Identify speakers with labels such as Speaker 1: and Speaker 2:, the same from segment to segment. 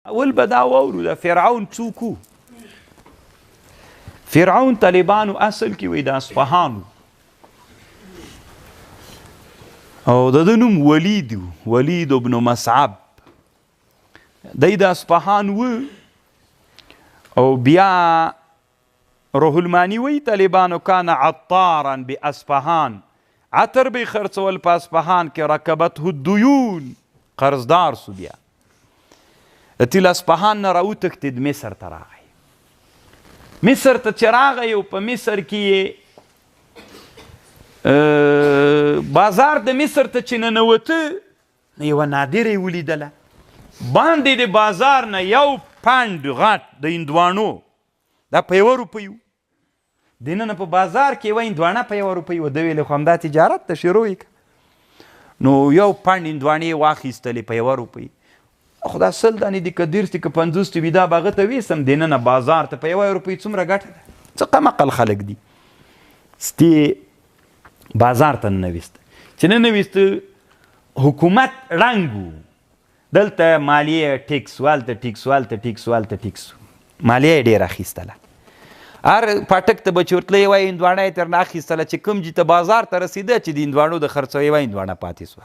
Speaker 1: اول به دا واورو د فرعون څوک و. فرعون طالبانو اصل کې وایي د اصفهان او د ده نوم ولید و، ولید ابن مصعب. دی د اصفهان و او بیا روح المانی وایي طالبانو کان عطارا باصفهان، عطر به خرڅول په اصفهان کې، رکبته الدیون، قرضدار سو. بیا د تل اصفهان نه راوتښتېد مصر ته راغی. مصر ته چې راغی او په مصر کې بازار د مصر ته چې ننوته یوه نادره یې ولیدله. باندې د بازار نه یو پنډ غټ د هندوانو، دا په 1 روپۍ و. دننه په بازار کې یوه هندوانه په 1 روپۍ وه. ده ویلې خو همدا تجارت ته شروع یې کړه. نو یو پنډ هندوانې یې واخیستلې په 1 روپۍ. خو دا 100 دانې دي که 30 دي که 50 دي وي، دا به هغه ته ویسم دننه بازار ته په 1 روپۍ څومره ګټه ده. څه قمقل خلک دي. ستې بازار ته ننویسته. چې ننویسته حکومت ړنګ و. دلته مالیه ټیکس، والته ټیکس، والته ټیکس، والته ټیکس. مالیه یې ډېره اخیستله. هر پاټک ته به چې ورتله یوه هندوانه یې ترنه اخیستله چې کوم جي ته بازار ته رسېده چې د هندوانو د خرڅو یوه هندوانه پاتې سوه،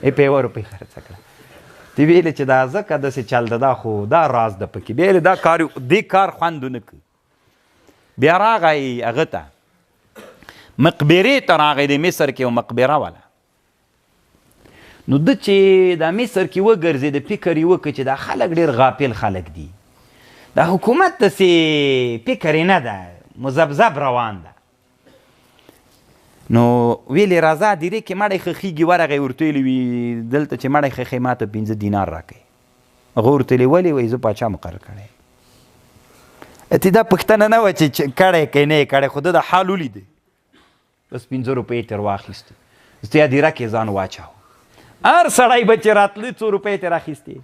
Speaker 1: یې په 1 روپۍ خرڅه کړه. ته ویلې چې دا ځکه داسې چل ده، دا خو دا راز ده پکې. بیا یې دا کار دې کار خوند ونه کړ. بیا راغی هغه ته مقبرې ته راغی، د مصر کې یو مقبره وله. نو ده چې دا مصر کې وګرځېد فکر یې وکړ چې دا خلک ډېر غافل خلک دي، دا حکومت داسې فکر یې نه ده، مذبذب روان ده. نو ویلې راځه دیرې کې مړی خښېږي. ورغی ورته ویلې وي دلته چې مړی خښې ما ته 15 دینار راکوي. هغه ورته ویلې ولې؟ وایي زه پاچا مقرر کړی. ته دا پوښتنه نه وه چې کړی که نه یې کړی، خو ده د حال ولیده. بس 15 روپۍ ترې واخیستې. زه یا دیره کې ځان واچاو. هر سړی به چې راتله 2 روپۍ ترې راخیستې،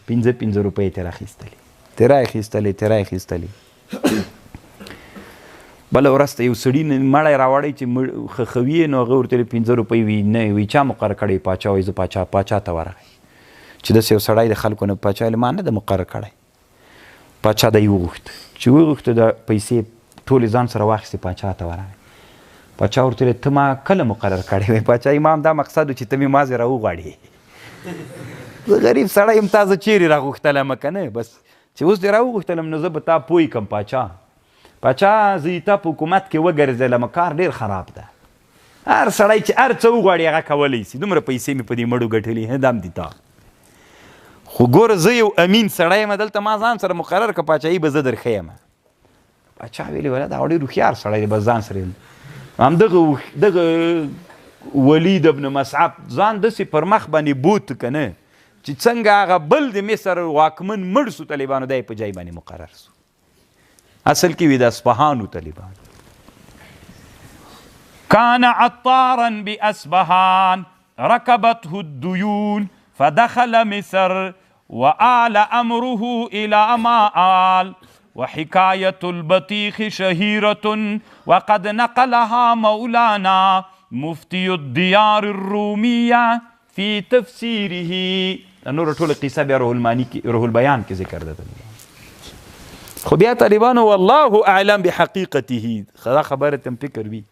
Speaker 1: 15 روپۍ ترې راخیستلې، ترې راخیستلې، ترې راخیستلې. بله ورځ ته یو سړي مړی راوړی چې خښوي یې. نو هغه ورته 15 روپۍ وي نه وي چا مقرر کړی؟ پاچا. وایي زه پاچا ته ورغی چې داسې یو سړی د خلکو نه. پاچا ویل ما نه ده مقرر کړی. پاچا دی وغوښت چې وغوښته د پیسې ټولې ځان سره واخیستې، پاچا ته ورغی. پاچا ورته ویل ته ما کله مقرر کړی؟ وایي پاچا ما هم دا مقصد و چې ته مې مازې راوغواړې. زه غریب سړی یم، تا زه چیرې راغوښتلم که نه؟ بس چې اوس دې راوغوښتلم نو زه به تا پوه کړم پاچا. پاچا زه تا په حکومت کې وګرځېدلم، کار ډېر خراب ده. هر سړی چې هر څه وغواړي هغه کولی شي. دومره پیسې مې په دې مړو ګټلي، دام دي تا. خو ګوره زه یو امین سړی یم، دلته ما ځان سره مقرر که پاچایي به زه درښیم. پاچا ویلې ولا دا ډېر هوښیار سړی دی، بس ځان سره همدغه ولید ابن مصعب ځان داسې پر مخ باندې بوت که نه چې څنګه هغه بل د مصر واکمن مړ سو طالبانو، دی په جای باندې مقرر سو. اصل کې وي د اصفهانو طالبان. کان عطارا باصفهان رکبته الدیون فدخل مصر وآل امره الى ما آل وحكاية البطيخ شهيرة وقد نقلها مولانا مفتي الديار الرومية في تفسيره. نور ټول قصه بیا روح البيان کې ذکر ده. خو بیا طالبانو والله اعلم بحقیقته، خدا خبره تم فکر وي.